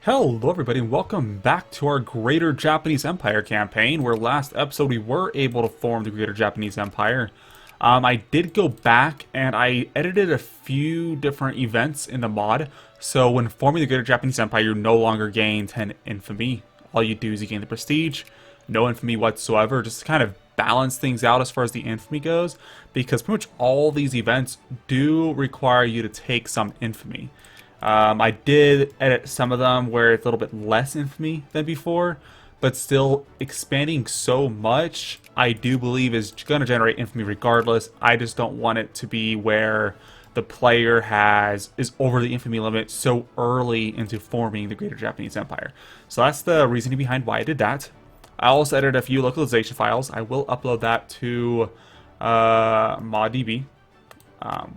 Hello everybody and welcome back to our Greater Japanese Empire campaign, where last episode we were able to form the Greater Japanese Empire. I did go back and I edited a few different events in the mod, so when forming the Greater Japanese Empire you no longer gain 10 infamy. All you do is you gain the prestige, no infamy whatsoever, just to kind of balance things out as far as the infamy goes, because pretty much all these events do require you to take some infamy. I did edit some of them where it's a little bit less infamy than before, but still expanding so much, I do believe is going to generate infamy regardless. I just don't want it to be where the player is over the infamy limit so early into forming the Greater Japanese Empire. So that's the reasoning behind why I did that. I also edited a few localization files. I will upload that to ModDB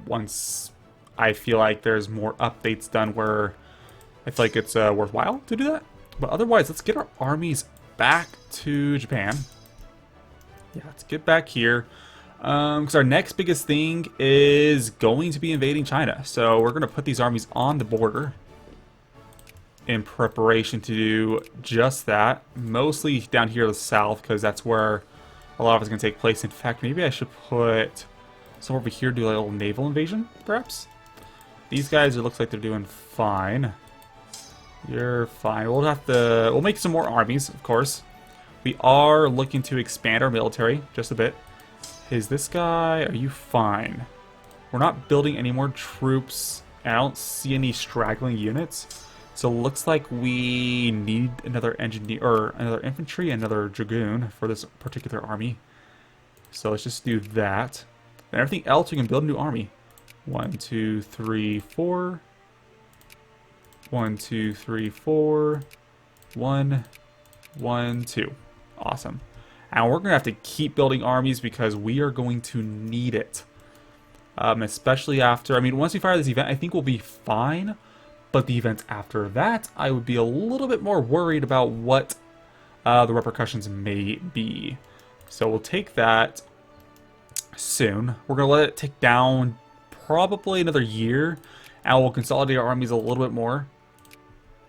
once I feel like there's more updates done where I feel like it's worthwhile to do that. But otherwise, let's get our armies back to Japan. Yeah, let's get back here. Because our next biggest thing is going to be invading China. So we're going to put these armies on the border in preparation to do just that. Mostly down here to the south, because that's where a lot of it's going to take place. In fact, maybe I should put some over here to do a little naval invasion, perhaps? These guys, it looks like they're doing fine. You're fine. We'll make some more armies, of course. We are looking to expand our military just a bit. Is this guy, are you fine? We're not building any more troops, and I don't see any straggling units. So it looks like we need another engineer, or another infantry, another dragoon for this particular army. So let's just do that. And everything else, we can build a new army. 1, 2, 3, 4. 1, 2, 3, 4. 1, 1, 2. Awesome. And we're going to have to keep building armies because we are going to need it. Especially after, I mean, once we fire this event, I think we'll be fine. But the events after that, I would be a little bit more worried about what the repercussions may be. So we'll take that soon. We're going to let it tick down probably another year, and we'll consolidate our armies a little bit more,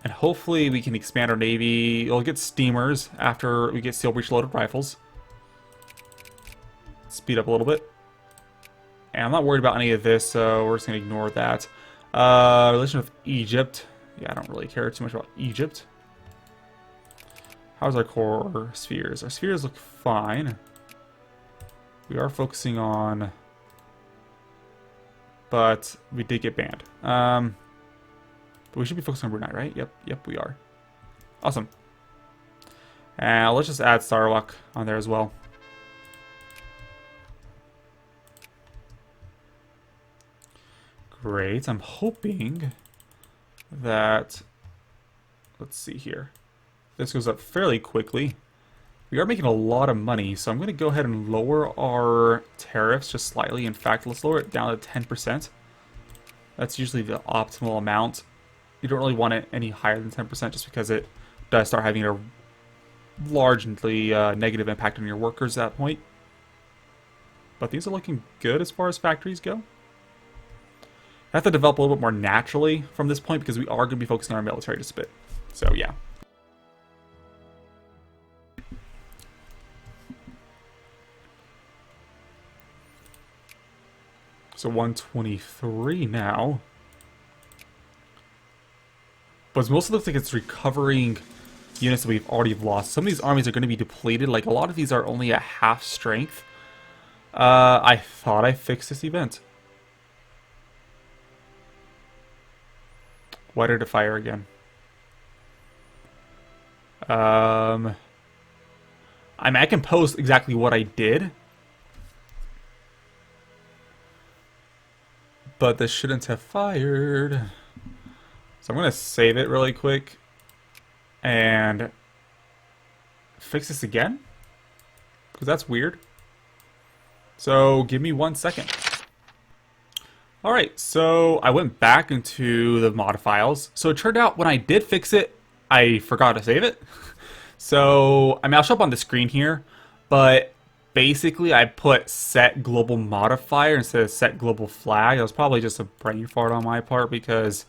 and hopefully we can expand our navy. We'll get steamers after we get steel breech loaded rifles. Speed up a little bit, and I'm not worried about any of this, so we're just gonna ignore that. Relation with Egypt, yeah, I don't really care too much about Egypt. How's our core spheres? Our spheres look fine. We are focusing on, but we did get banned. But we should be focusing on Brunei, right? Yep, we are. Awesome. And let's just add Sarawak on there as well. Great. I'm hoping that, let's see here, this goes up fairly quickly. We are making a lot of money, so I'm going to go ahead and lower our tariffs just slightly. In fact, let's lower it down to 10%. That's usually the optimal amount. You don't really want it any higher than 10% just because it does start having a largely negative impact on your workers at that point. But these are looking good as far as factories go. I have to develop a little bit more naturally from this point because we are going to be focusing on our military just a bit. So yeah. So 123 now. But it mostly looks like it's recovering units that we've already lost. Some of these armies are going to be depleted. Like, a lot of these are only at half strength. I thought I fixed this event. Why did it fire again? I mean, I can post exactly what I did. But this shouldn't have fired. So I'm going to save it really quick and fix this again, because that's weird. So give me 1 second. Alright, so I went back into the mod files. So it turned out when I did fix it, I forgot to save it. So, I mean, I'll show up on the screen here, but basically I put set global modifier instead of set global flag. That was probably just a brain fart on my part because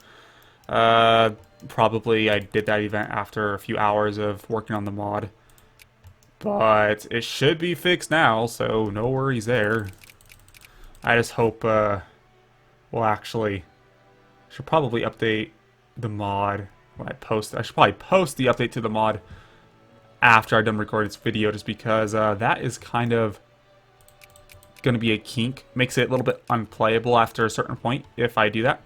Probably I did that event after a few hours of working on the mod. But it should be fixed now, so no worries there. I just hope, we'll actually... should probably update the mod when I post it. I should probably post the update to the mod after I'm done recording this video, just because that is kind of going to be a kink. Makes it a little bit unplayable after a certain point if I do that.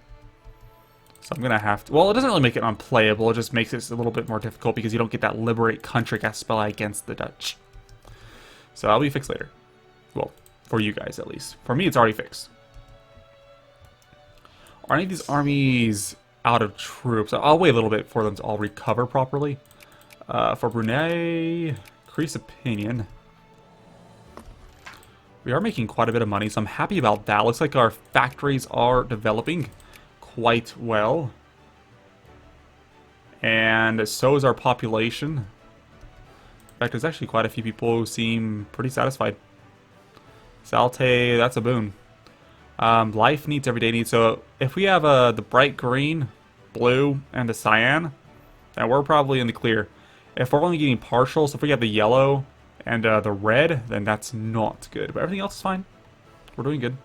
So I'm going to have to... Well, it doesn't really make it unplayable. It just makes it a little bit more difficult because you don't get that liberate country cast spell against the Dutch. So that'll be fixed later. Well, for you guys at least. For me, it's already fixed. Are any of these armies out of troops? I'll wait a little bit for them to all recover properly. For Brunei, increase opinion. We are making quite a bit of money, so I'm happy about that. Looks like our factories are developing quite well. And so is our population. In fact, there's actually quite a few people who seem pretty satisfied. Salte, that's a boon. Life needs, everyday needs. So if we have the bright green, blue, and the cyan, then we're probably in the clear. If we're only getting partials, if we have the yellow and the red, then that's not good. But everything else is fine. We're doing good.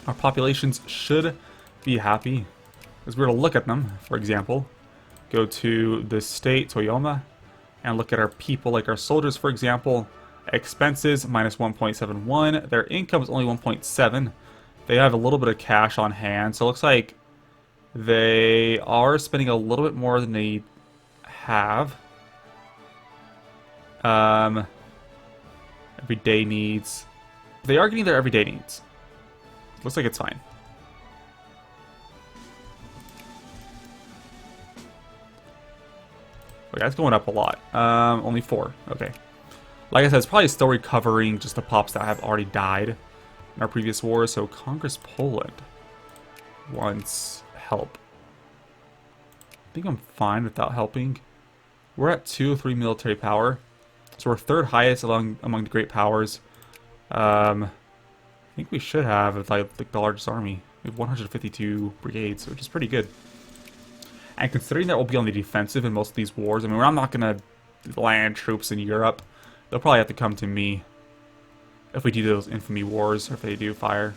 Our populations should be happy. As we're to look at them, for example, go to the state, Toyoma, and look at our people, like our soldiers, for example. Expenses, minus 1.71. Their income is only 1.7. They have a little bit of cash on hand, so it looks like they are spending a little bit more than they have. Everyday needs. They are getting their everyday needs. Looks like it's fine. Okay, that's going up a lot. Only 4. Okay. Like I said, it's probably still recovering just the pops that have already died in our previous wars. So Congress Poland wants help. I think I'm fine without helping. We're at 2 or 3 military power. So we're third highest among the great powers. I think we should have like the largest army. We have 152 brigades, which is pretty good. And considering that we'll be on the defensive in most of these wars, I mean, I'm not going to land troops in Europe. They'll probably have to come to me if we do those infamy wars, or if they do fire.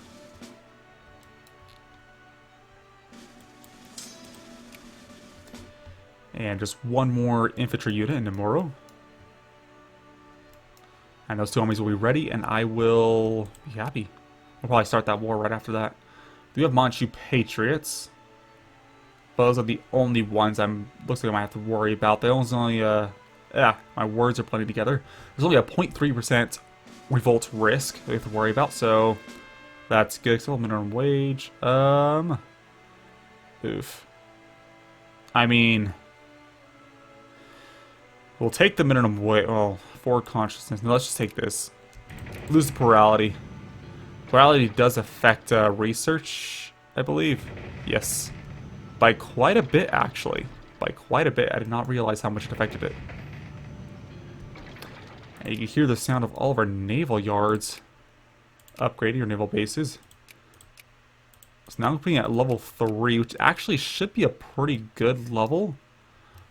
And just one more infantry unit in Namoro. And those 2 armies will be ready, and I will be happy. We'll probably start that war right after that. We have Manchu Patriots. Those are the only ones looks like I might have to worry about. They only, my words are blending together. There's only a 0.3% revolt risk we have to worry about, so that's good. Still minimum wage. Oof. I mean, we'll take the minimum wage. Well, for consciousness. No, let's just take this. Lose the plurality. Plurality does affect research, I believe. Yes. By quite a bit, actually. By quite a bit. I did not realize how much it affected it. And you can hear the sound of all of our naval yards upgrading, our naval bases. So now I'm putting at level 3, which actually should be a pretty good level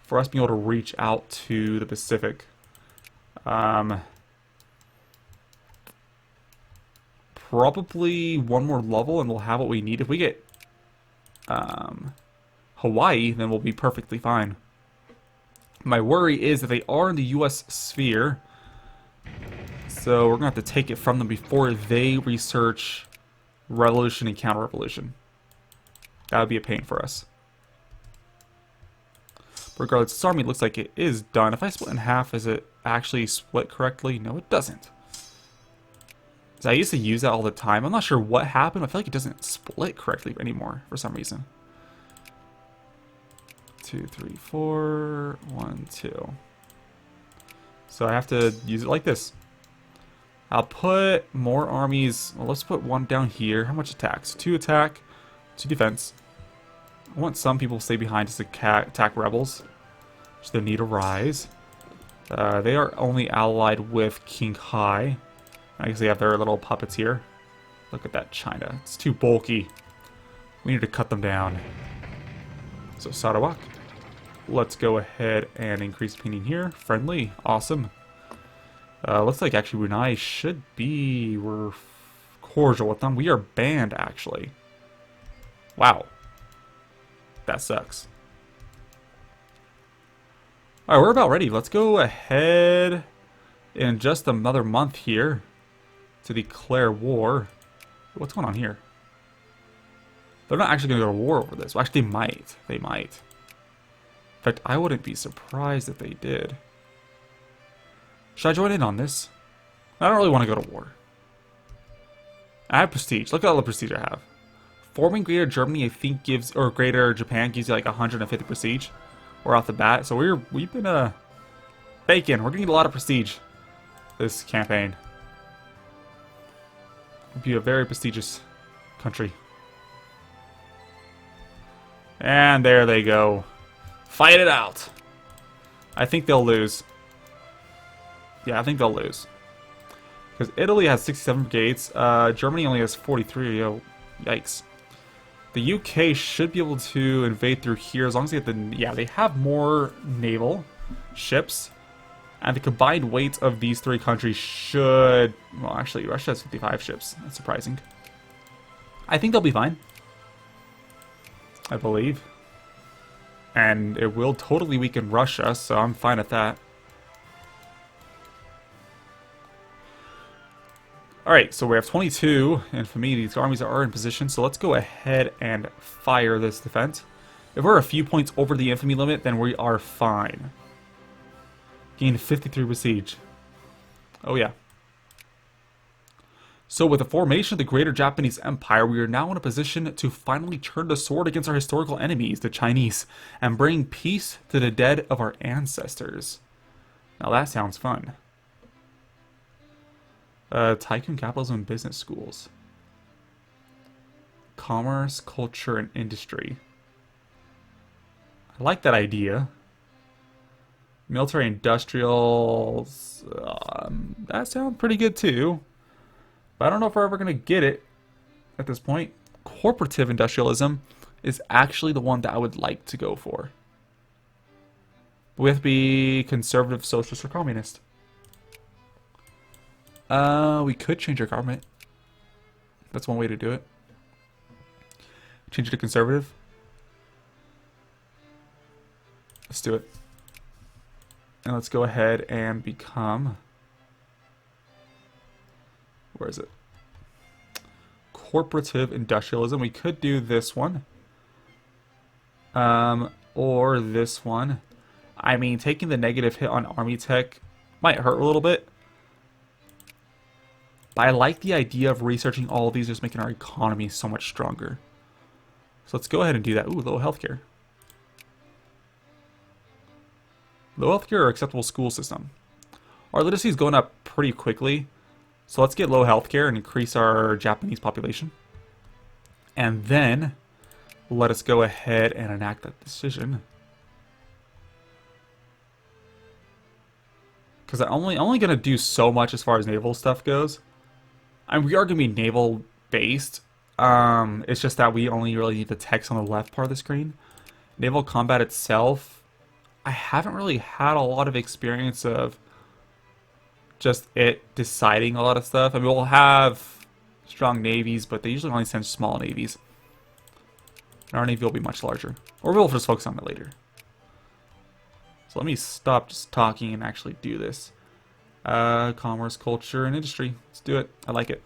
for us being able to reach out to the Pacific. Probably one more level and we'll have what we need. If we get Hawaii, then we'll be perfectly fine. My worry is that they are in the US sphere, so we're going to have to take it from them before they research revolution and counter-revolution. That would be a pain for us. Regardless, this army looks like it is done. If I split in half, is it actually split correctly? No, it doesn't. So I used to use that all the time. I'm not sure what happened. I feel like it doesn't split correctly anymore for some reason. 2, 3, 4, 1, 2. So I have to use it like this. I'll put more armies. Well, let's put 1 down here. How much attacks? 2 attack, 2 defense. I want some people to stay behind to attack rebels, which they need to rise. They are only allied with King Hai. I guess they have their little puppets here. Look at that China. It's too bulky. We need to cut them down. So Sarawak. Let's go ahead and increase opinion here. Friendly. Awesome. Looks like actually Brunei should be... We're cordial with them. We are banned, actually. Wow. That sucks. Alright, we're about ready. Let's go ahead in just another month here to declare war. What's going on here? They're not actually going to go to war over this. Well, actually, they might. They might. In fact, I wouldn't be surprised if they did. Should I join in on this? I don't really want to go to war. I have prestige. Look at all the prestige I have. Forming Greater Germany, I think, gives... Or Greater Japan gives you like 150 prestige. We're off the bat. So we've been baking. We're going to need a lot of prestige this campaign. It'll be a very prestigious country. And there they go. Fight it out. I think they'll lose. Yeah, I think they'll lose. Because Italy has 67 brigades. Germany only has 43. Yo, yikes. The UK should be able to invade through here as long as they get the... Yeah, they have more naval ships. And the combined weight of these three countries should... Well, actually, Russia has 55 ships. That's surprising. I think they'll be fine. I believe. And it will totally weaken Russia, so I'm fine at that. Alright, so we have 22, and for me, these armies are in position, so let's go ahead and fire this defense. If we're a few points over the infamy limit, then we are fine. Gain 53 prestige. Oh yeah. So with the formation of the Greater Japanese Empire, we are now in a position to finally turn the sword against our historical enemies, the Chinese, and bring peace to the dead of our ancestors. Now that sounds fun. Tycoon capitalism and business schools. Commerce, culture, and industry. I like that idea. Military industrials. That sounds pretty good too. But I don't know if we're ever going to get it at this point. Corporative industrialism is actually the one that I would like to go for. But we have to be conservative, socialist, or communist. We could change our government. That's one way to do it. Change it to conservative. Let's do it. And let's go ahead and become... Where is it? Corporative industrialism. We could do this one. Or this one. I mean, taking the negative hit on army tech might hurt a little bit. But I like the idea of researching all of these, just making our economy so much stronger. So let's go ahead and do that. Ooh, low healthcare. Low healthcare or acceptable school system. Our literacy is going up pretty quickly. So let's get low healthcare and increase our Japanese population. And then let us go ahead and enact that decision. Because I'm only going to do so much as far as naval stuff goes. And we are going to be naval based. It's just that we only really need the text on the left part of the screen. Naval combat itself, I haven't really had a lot of experience of just it deciding a lot of stuff. I mean, we'll have strong navies, but they usually only send small navies. And our navy will be much larger. Or we'll just focus on it later. So let me stop just talking and actually do this. Commerce, culture, and industry. Let's do it. I like it.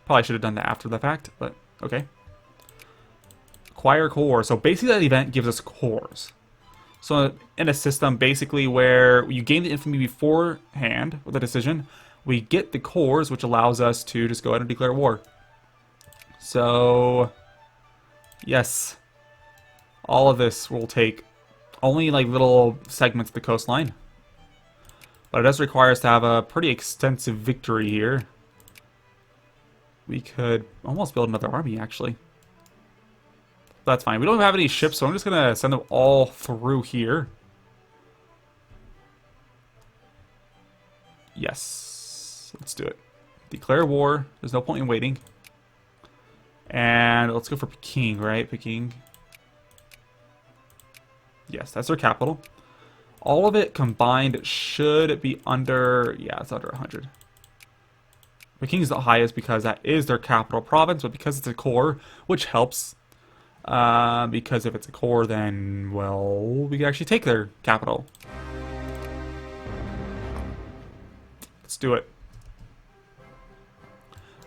Probably should have done that after the fact, but okay. Acquire core. So basically that event gives us cores. So in a system basically where you gain the infamy beforehand with a decision, we get the cores, which allows us to just go ahead and declare war. So yes, all of this will take only like little segments of the coastline. But it does require us to have a pretty extensive victory here. We could almost build another army, actually. That's fine. We don't have any ships, so I'm just going to send them all through here. Yes. Let's do it. Declare war. There's no point in waiting. And let's go for Peking, right? Peking. Yes, that's their capital. All of it combined should be under... Yeah, it's under 100. Peking's the highest because that is their capital province, but because it's a core, which helps. Because if it's a core, then, well, we can actually take their capital. Let's do it.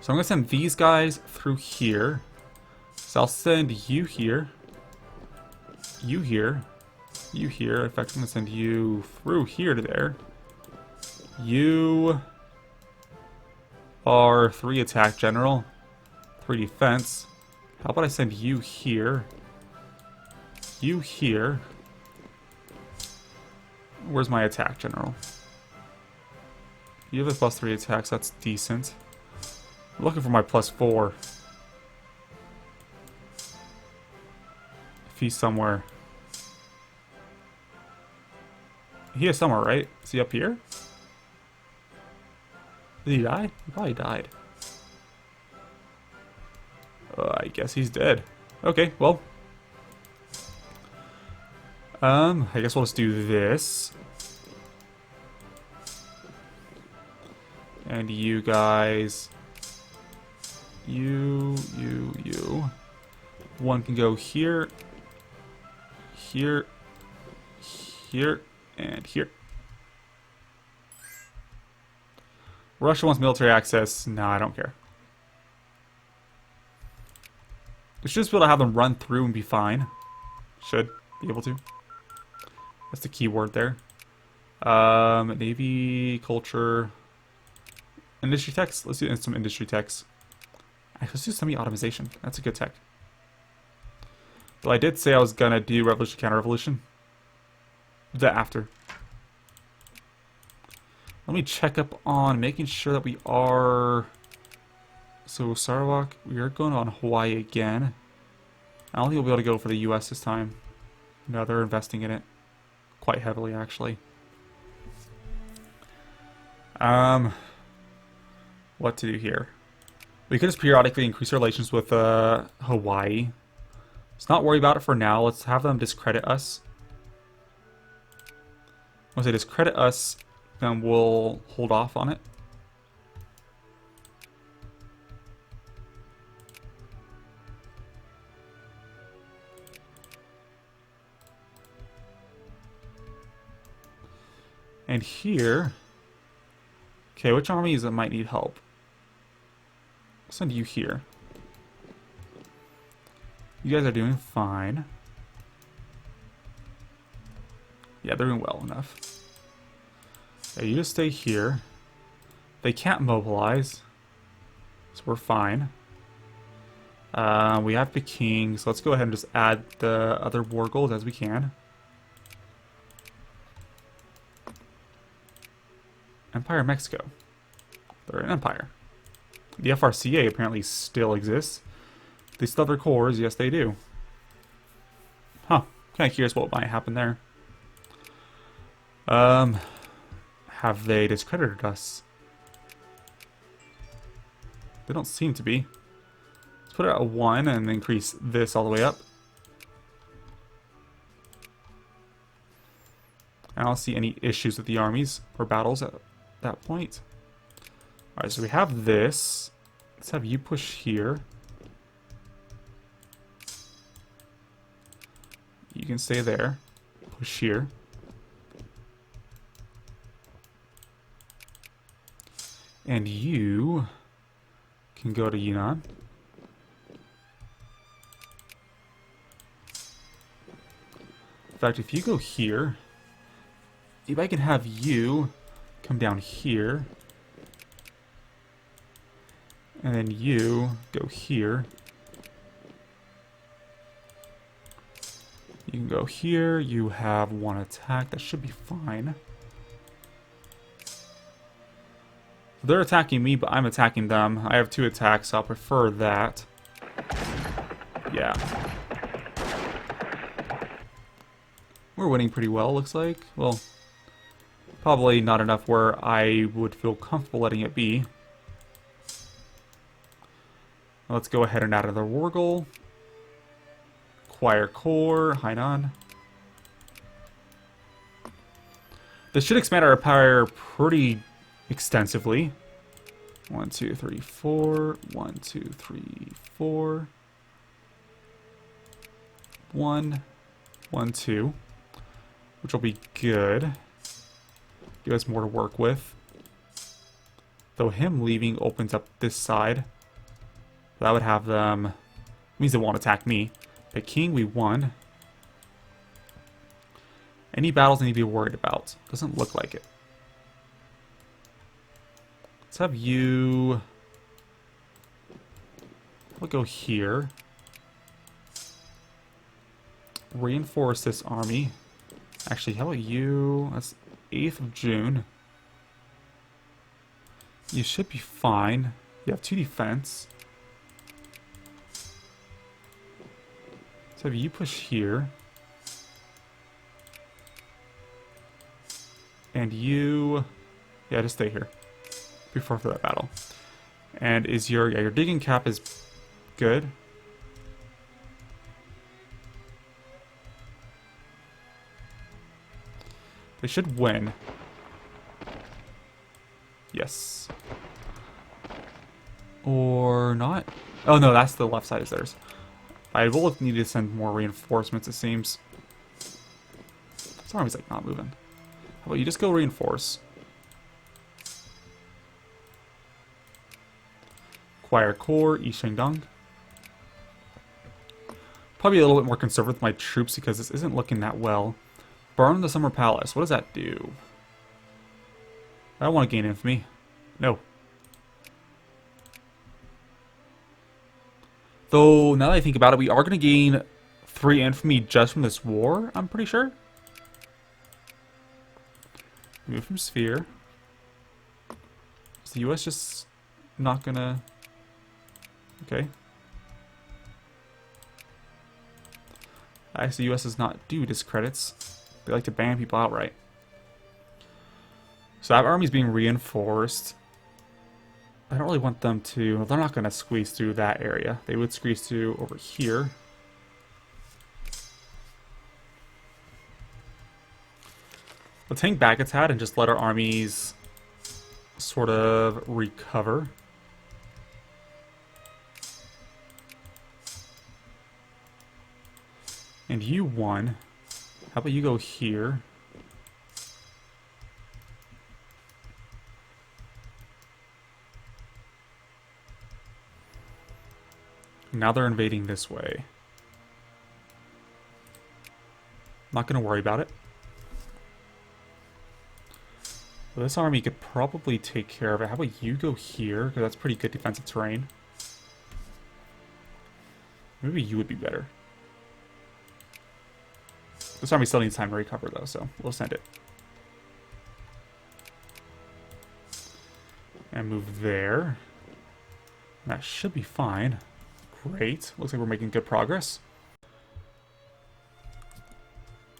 So I'm going to send these guys through here. So I'll send you here. You here. You here. In fact, I'm going to send you through here to there. You are 3 attack general. 3 defense. How about I send you here? You here. Where's my attack general? You have a +3 attacks, that's decent. I'm looking for my +4. If he's somewhere. He is somewhere, right? Is he up here? Did he die? He probably died. I guess he's dead. Okay, well. I guess we'll just do this. And you guys... You. One can go here. Here. Here. And here. Russia wants military access. No, I don't care. We should just be able to have them run through and be fine. Should be able to. That's the key word there. Navy, culture, industry techs. Let's do some industry techs. Actually, let's do semi-automation. That's a good tech. But I did say I was gonna do revolution, counter-revolution. The after. Let me check up on making sure that we are... So Sarawak, we are going on Hawaii again. I don't think we'll be able to go for the US this time. No, they're investing in it. Quite heavily, actually. What to do here? We could just periodically increase our relations with Hawaii. Let's not worry about it for now. Let's have them discredit us. Once they discredit us, then we'll hold off on it. And here... Okay, which armies that might need help? I'll send you here. You guys are doing fine. Yeah, they're doing well enough. Yeah, you just stay here. They can't mobilize, so we're fine. We have Peking, so let's go ahead and just add the other war goals as we can. Empire of Mexico. They're an empire. The FRCA apparently still exists. They still have their cores. Yes, they do. Huh. Kind of curious what might happen there. Have they discredited us? They don't seem to be. Let's put it at 1 and increase this all the way up. I don't see any issues with the armies or battles at that point. Alright, so we have this. Let's have you push here. You can stay there. Push here. And you can go to Yunnan. In fact, if you go here, if I can have you come down here, and then you go here. You can go here, you have 1 attack, that should be fine. They're attacking me, but I'm attacking them. I have 2 attacks, so I'll prefer that. Yeah. We're winning pretty well, looks like. Well, probably not enough where I would feel comfortable letting it be. Let's go ahead and add another Wargle. Acquire core, Hainan. This should expand our empire pretty extensively. 1, 2, 3, 4. 1, 2, 3, 4. 1, 1, 2. Which will be good. Give us more to work with. Though him leaving opens up this side. That would have them... means they won't attack me. But king, we won. Any battles I need to be worried about? Doesn't look like it. Let's have you... we'll go here. Reinforce this army. Actually, how about you? That's 8th of June. You should be fine. You have 2 defense. So you push here. And you... yeah, just stay here. Before for that battle. And is your... yeah, your digging cap is good. They should win. Yes. Or not? Oh no, that's the left side is theirs. I will need to send more reinforcements, it seems. This army's like not moving. How about you just go reinforce? Acquire core, Yishengdang. Probably a little bit more conservative with my troops because this isn't looking that well. Burn the Summer Palace. What does that do? I don't want to gain infamy. No. Though, now that I think about it, we are going to gain 3 infamy just from this war, I'm pretty sure. Move from Sphere. Is the US just not going to... okay. Actually, the US does not do discredits. They like to ban people outright. So that army's being reinforced. I don't really want them to... they're not going to squeeze through that area. They would squeeze through over here. Let's hang back a tad and just let our armies sort of recover. And you won. How about you go here? Now they're invading this way. Not going to worry about it. Well, this army could probably take care of it. How about you go here? Because that's pretty good defensive terrain. Maybe you would be better. This army still needs time to recover, though, so we'll send it. And move there. That should be fine. Great. Looks like we're making good progress.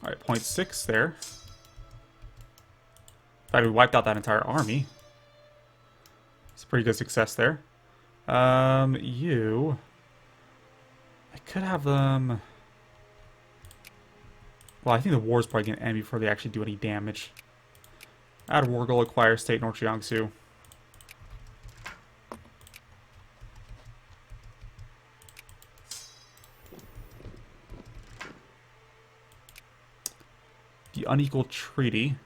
Alright, 0.6 there. In fact, we wiped out that entire army. It's a pretty good success there. You... I could have them... well, I think the war's probably going to end before they actually do any damage. Add war goal, acquire state, North Jiangsu. The unequal treaty.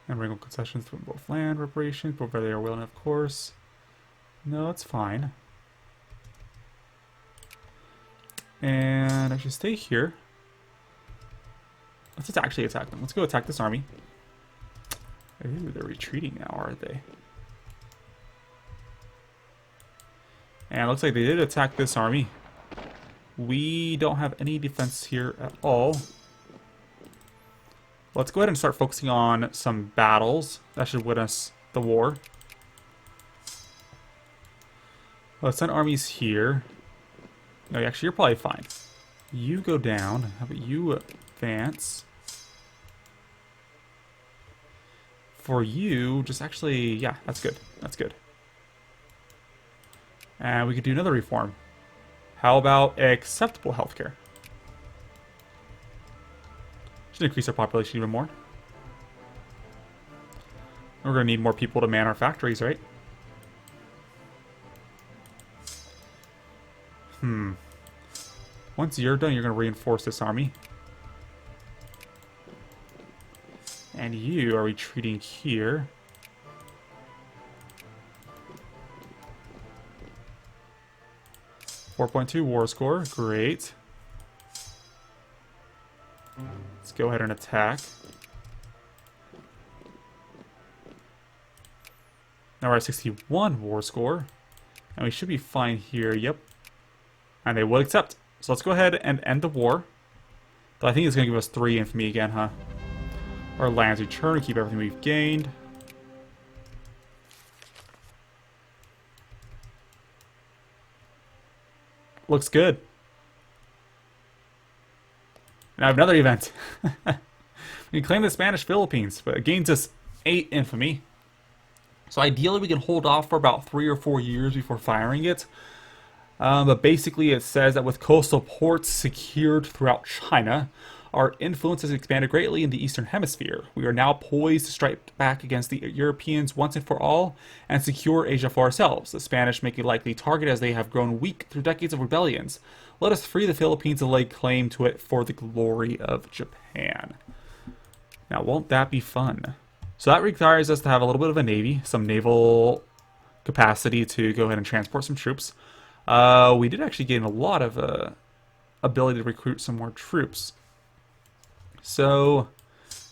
And wrangle concessions from both land reparations, but whether they are willing, of course. No, it's fine. And I should stay here. Let's just actually attack them. Let's go attack this army. Ooh, they're retreating now, aren't they? And it looks like they did attack this army. We don't have any defense here at all. Let's go ahead and start focusing on some battles. That should win us the war. Let's send armies here. No, actually, you're probably fine. You go down. How about you advance? For you, just actually... yeah, that's good. That's good. And we could do another reform. How about acceptable healthcare? Should increase our population even more. We're going to need more people to man our factories, right? Once you're done, you're going to reinforce this army. And you are retreating here. .2 war score. Great. Let's go ahead and attack. Now we're at 61 war score. And we should be fine here. Yep. And they will accept. So let's go ahead and end the war. But I think it's going to give us 3 infamy again, huh? Our lands return, keep everything we've gained. Looks good. Now I have another event. We can claim the Spanish Philippines, but it gains us 8 infamy. So ideally we can hold off for about 3 or 4 years before firing it. But basically it says that with coastal ports secured throughout China, our influence has expanded greatly in the Eastern Hemisphere. We are now poised to strike back against the Europeans once and for all and secure Asia for ourselves. The Spanish make a likely target as they have grown weak through decades of rebellions. Let us free the Philippines and lay claim to it for the glory of Japan. Now, won't that be fun? So that requires us to have a little bit of a navy, some naval capacity to go ahead and transport some troops. We did actually gain a lot of ability to recruit some more troops. So,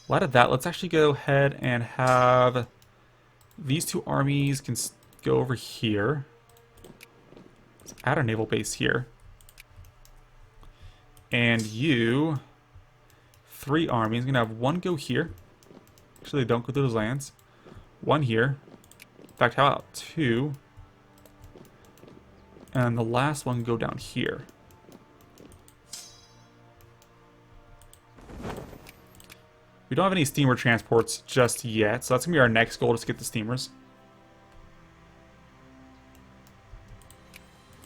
a lot of that. Let's actually go ahead and have these 2 armies can go over here. Let's add a naval base here. And you, 3 armies. I'm going to have 1 go here. Actually, don't go through those lands. 1 here. In fact, how about 2? And the last one go down here. We don't have any steamer transports just yet, so that's going to be our next goal, just to get the steamers.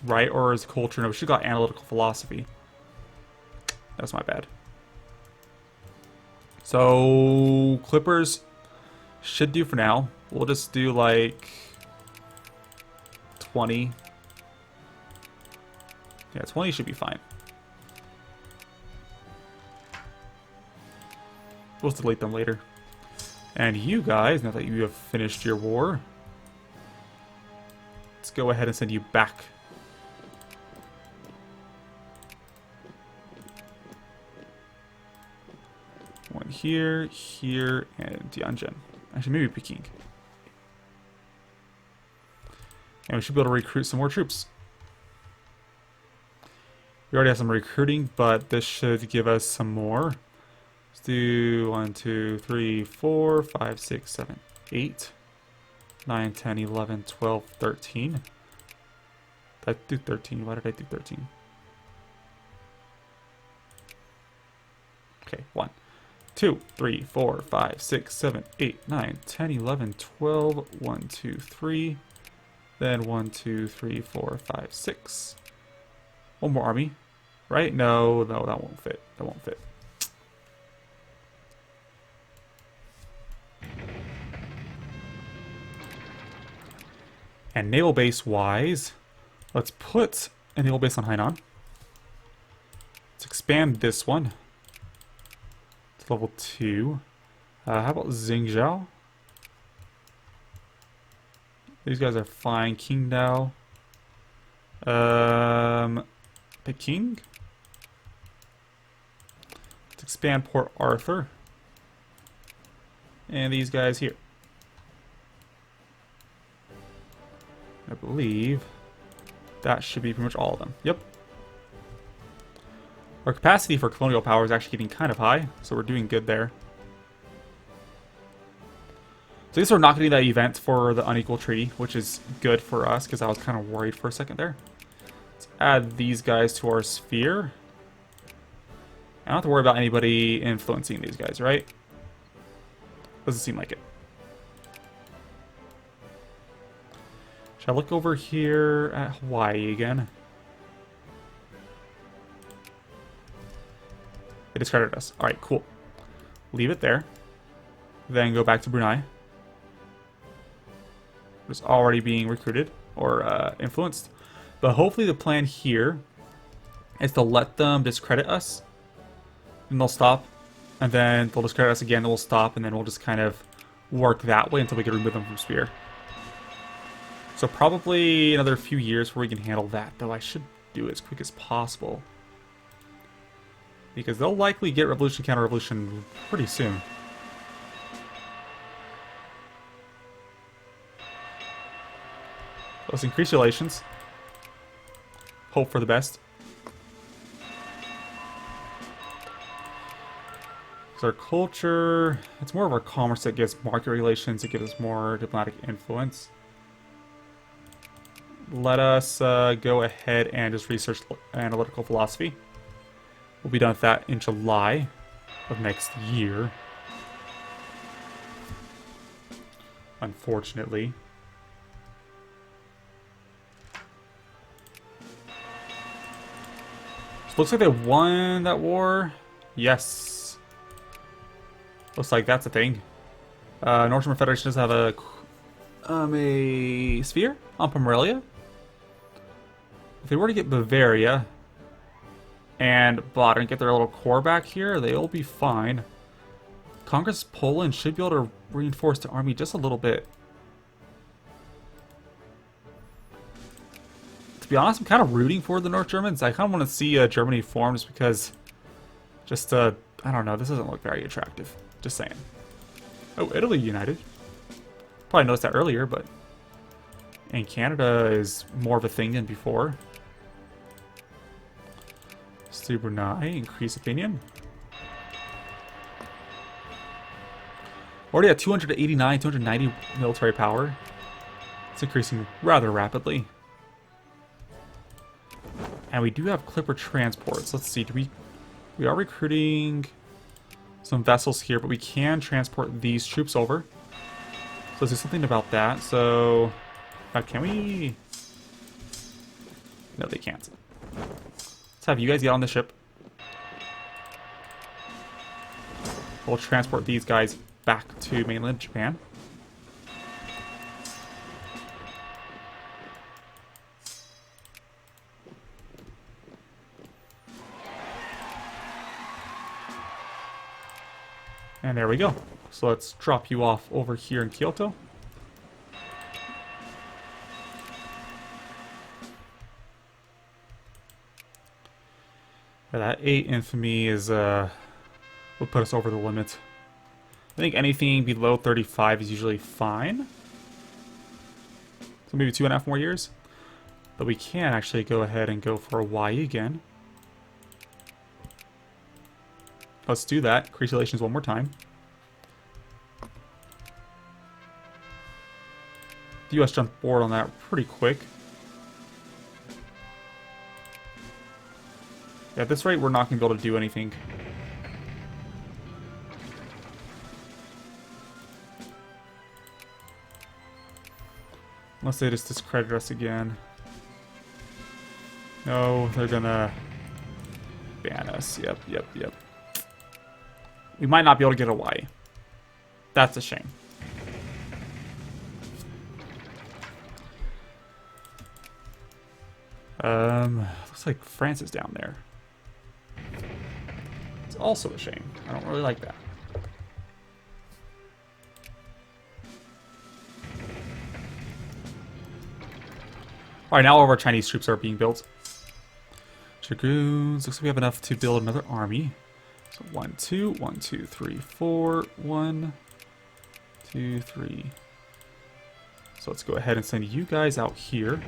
Right, or is culture? No, we should have got analytical philosophy. That's my bad. So, clippers should do for now. We'll just do like 20. Yeah, 20 should be fine. We'll delete them later. And you guys, now that you have finished your war, let's go ahead and send you back. One here, here, and Tianjin. Actually, maybe Peking. And we should be able to recruit some more troops. We already have some recruiting, but this should give us some more. Let's do 1, 2, 3, 4, 5, 6, 7, 8, 9, 10, 11, 12, 13. Did I do 13? Why did I do 13? Okay, 1, 2, 3, 4, 5, 6, 7, 8, 9, 10, 11, 12, 1, 2, 3. Then 1, 2, 3, 4, 5, 6. One more army, right? No, that won't fit. That won't fit. And naval base wise, let's put a naval base on Hainan. Let's expand this one to level 2. How about Xingzhou? These guys are fine. Qingdao. Peking. Let's expand Port Arthur. And these guys here. I believe that should be pretty much all of them. Yep. Our capacity for colonial power is actually getting kind of high, so we're doing good there. So I guess we're not getting that event for the unequal treaty, which is good for us, because I was kind of worried for a second there. Let's add these guys to our sphere. I don't have to worry about anybody influencing these guys, right? Doesn't seem like it. Should I look over here at Hawaii again? They discredited us. Alright, cool. Leave it there. Then go back to Brunei. It's already being recruited or influenced. But hopefully the plan here is to let them discredit us. And they'll stop. And then they'll discredit us again, and we'll stop, and then we'll just kind of work that way until we can remove them from Spear. So probably another few years before we can handle that, though I should do it as quick as possible. Because they'll likely get revolution, counter-revolution pretty soon. Let's increase relations. Hope for the best. Because our culture, it's more of our commerce that gives market relations, it gives us more diplomatic influence. Let us go ahead and just research analytical philosophy. We'll be done with that in July of next year. Unfortunately. So looks like they won that war. Yes. Looks like that's a thing. North German Federation does have a sphere on Pomerania. If they were to get Bavaria and Baden get their little core back here, they'll be fine. Congress Poland should be able to reinforce the army just a little bit. To be honest, I'm kind of rooting for the North Germans. I kind of want to see Germany form just because, I don't know, this doesn't look very attractive. Just saying. Oh, Italy united. Probably noticed that earlier, but... And Canada is more of a thing than before. Brunei, increase opinion. Already at 289, 290 military power. It's increasing rather rapidly. And we do have Clipper transports. Let's see, we are recruiting some vessels here, but we can transport these troops over. So let's do something about that. So, can we? No, they can't. Let's have you guys get on the ship. We'll transport these guys back to mainland Japan. And there we go. So let's drop you off over here in Kyoto. That 8 infamy is will put us over the limit. I think anything below 35 is usually fine. So maybe 2.5 more years. But we can actually go ahead and go for a Y again. Let's do that. Increase relations one more time. The US jumped board on that pretty quick. Yeah, at this rate, we're not going to be able to do anything. Unless they just discredit us again. No, they're gonna ban us. Yep. We might not be able to get a Y. That's a shame. Looks like France is down there. It's also a shame. I don't really like that. Alright, now all of our Chinese troops are being built. Dragoons. Looks like we have enough to build another army. So 1, 2, 1, 2, 3, 4, 1, 2, 3. So let's go ahead and send you guys out here.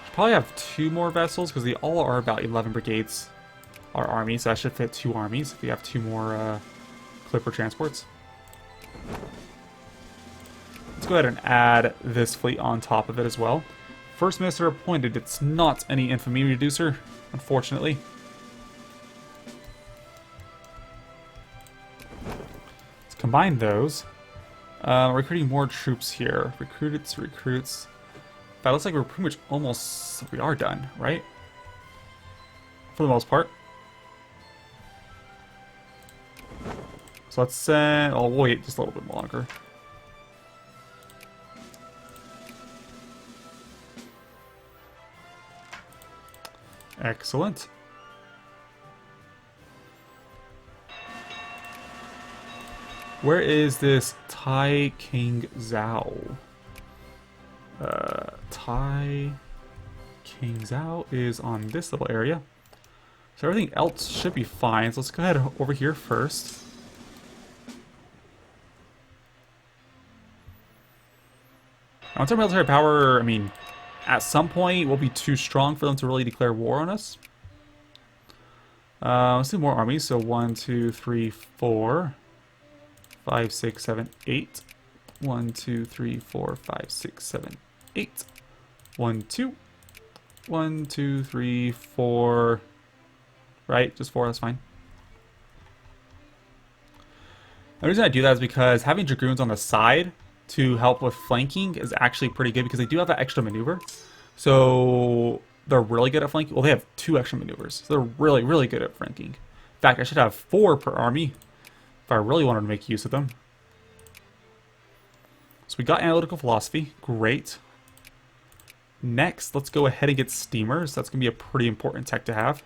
Should probably have 2 more vessels because they all are about 11 brigades. Our army, so that should fit 2 armies if we have 2 more Clipper transports. Let's go ahead and add this fleet on top of it as well. First Minister appointed. It's not any infamy reducer, unfortunately. Let's combine those. Recruiting more troops here. Recruits. That looks like we're pretty much almost... We are done, right? For the most part. So let's send... Oh, we'll wait just a little bit longer. Excellent. Where is this Tai King Zhao? Tai King Zhao is on this little area. So everything else should be fine. So let's go ahead over here first. Once our military power, I mean, at some point will be too strong for them to really declare war on us. Let's do more armies. So 1, 2, 3, 4, 5, 6, 7, 8. 1, 2, 3, 4, 5, 6, 7, 8. 1, 2. 1, 2, 3, 4. Right? Just 4, that's fine. The reason I do that is because having Dragoons on the side to help with flanking is actually pretty good because they do have that extra maneuver. So they're really good at flanking. Well, they have 2 extra maneuvers. So they're really, really good at flanking. In fact, I should have 4 per army if I really wanted to make use of them. So we got analytical philosophy. Great. Next, let's go ahead and get steamers. That's going to be a pretty important tech to have.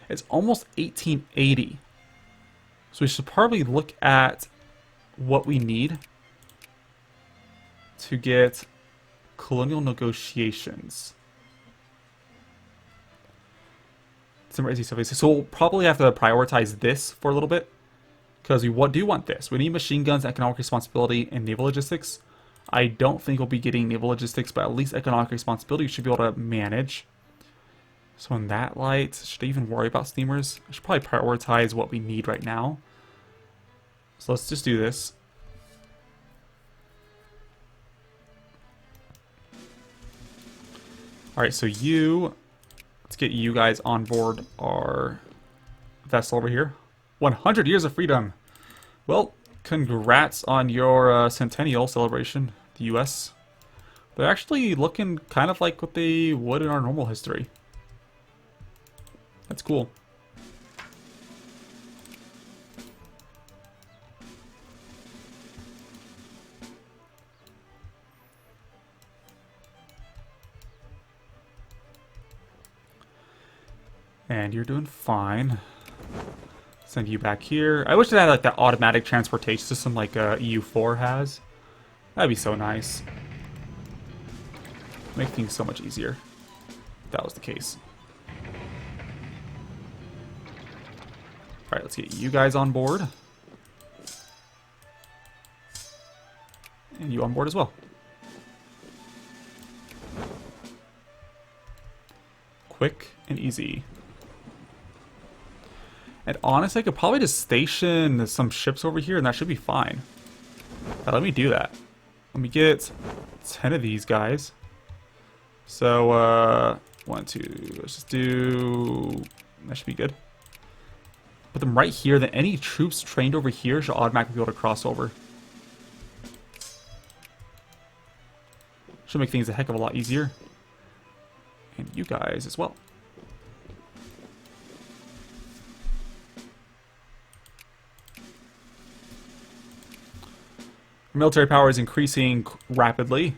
It's almost 1880. So we should probably look at what we need to get colonial negotiations. So we'll probably have to prioritize this for a little bit because we do want this. We need machine guns, economic responsibility, and naval logistics. I don't think we'll be getting naval logistics, but at least economic responsibility we should be able to manage. So in that light, should I even worry about steamers? I should probably prioritize what we need right now. So let's just do this. Alright, so let's get you guys on board our vessel over here. 100 years of freedom! Well, congrats on your centennial celebration, the US. They're actually looking kind of like what they would in our normal history. That's cool. And you're doing fine. Send you back here. I wish it had like that automatic transportation system like EU4 has. That'd be so nice. Make things so much easier. If that was the case. Alright, let's get you guys on board. And you on board as well. Quick and easy. And honestly, I could probably just station some ships over here and that should be fine. But let me do that. Let me get 10 of these guys. So, 1, 2, let's just do... That should be good. Put them right here, then any troops trained over here should automatically be able to cross over. Should make things a heck of a lot easier. And you guys as well. Military power is increasing rapidly.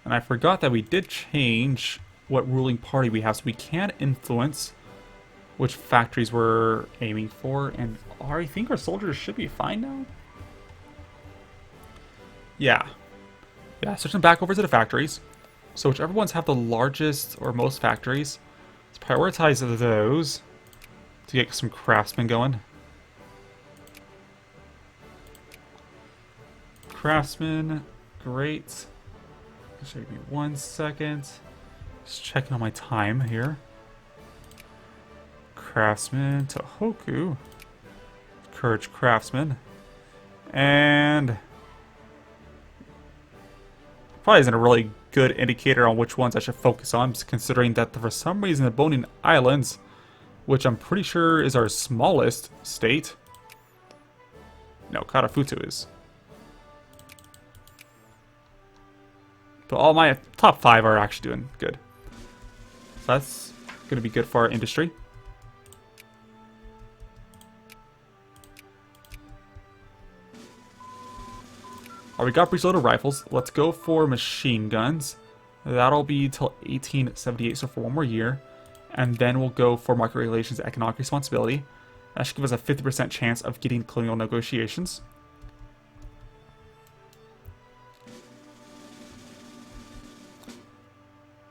And I forgot that we did change what ruling party we have, so we can influence which factories we're aiming for. And I think our soldiers should be fine now. Yeah. Yeah, switch them back over to the factories. So whichever ones have the largest or most factories, let's prioritize those to get some craftsmen going. Craftsman, great. Just give me 1 second. Just checking on my time here. Craftsman, Tohoku. Courage Craftsman. And probably isn't a really good indicator on which ones I should focus on, considering that for some reason the Bonin Islands which I'm pretty sure is our smallest state. No, Karafuto is. But all my top 5 are actually doing good. So that's going to be good for our industry. Alright, we got breech-loaded rifles. Let's go for machine guns. That'll be till 1878, so for one more year. And then we'll go for market regulations and economic responsibility. That should give us a 50% chance of getting colonial negotiations.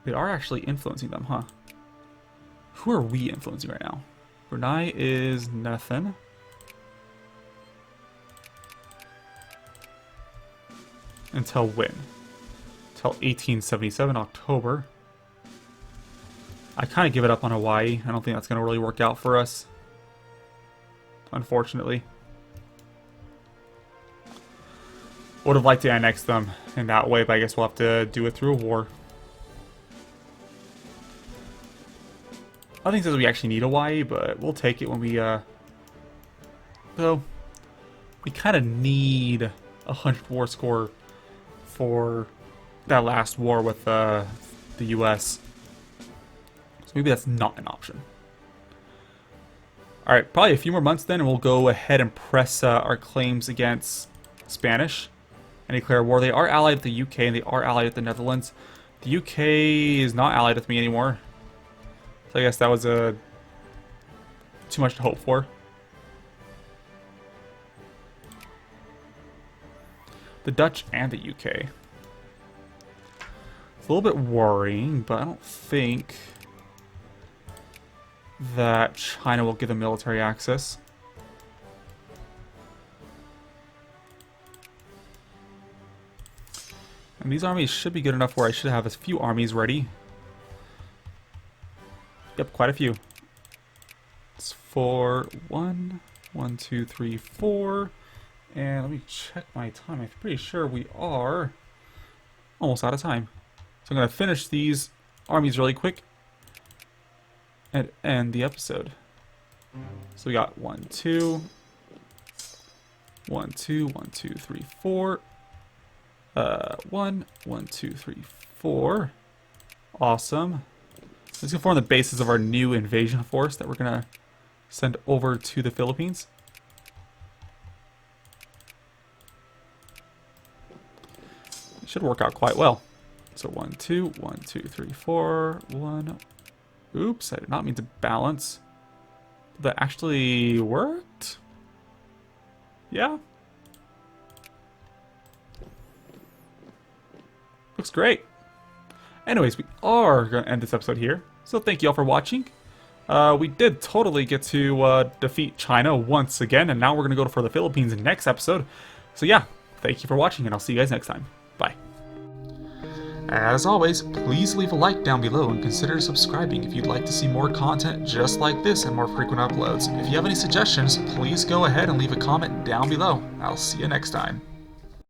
We are actually influencing them, huh? Who are we influencing right now? Brunei is nothing. Until when? Until 1877, October. I kind of give it up on Hawaii. I don't think that's going to really work out for us. Unfortunately. Would have liked to annex them in that way, but I guess we'll have to do it through a war. I think says we actually need Hawaii, but we'll take it when we, So, we kind of need a 100 war score for that last war with the US. So maybe that's not an option. Alright, probably a few more months then, and we'll go ahead and press our claims against Spanish and declare war. They are allied with the UK, and they are allied with the Netherlands. The UK is not allied with me anymore. So I guess that was too much to hope for. The Dutch and the UK. It's a little bit worrying, but I don't think that China will give them military access. And these armies should be good enough where I should have a few armies ready. Yep, quite a few. It's for 1, 2, 3, 4. And let me check my time. I'm pretty sure we are almost out of time. So I'm going to finish these armies really quick and end the episode. So we got 1, 2, 1, 2, 1, 2, 3, 4. 1, 2, 3, 4. Awesome. This can form the basis of our new invasion force that we're going to send over to the Philippines. It should work out quite well. So 1, 2, 1, 2, 3, 4, 1. Oops, I did not mean to balance. That actually worked? Yeah. Looks great. Anyways, we are going to end this episode here. So thank you all for watching. We did totally get to defeat China once again, and now we're going to go for the Philippines in the next episode. So yeah, thank you for watching, and I'll see you guys next time. Bye. As always, please leave a like down below and consider subscribing if you'd like to see more content just like this and more frequent uploads. If you have any suggestions, please go ahead and leave a comment down below. I'll see you next time.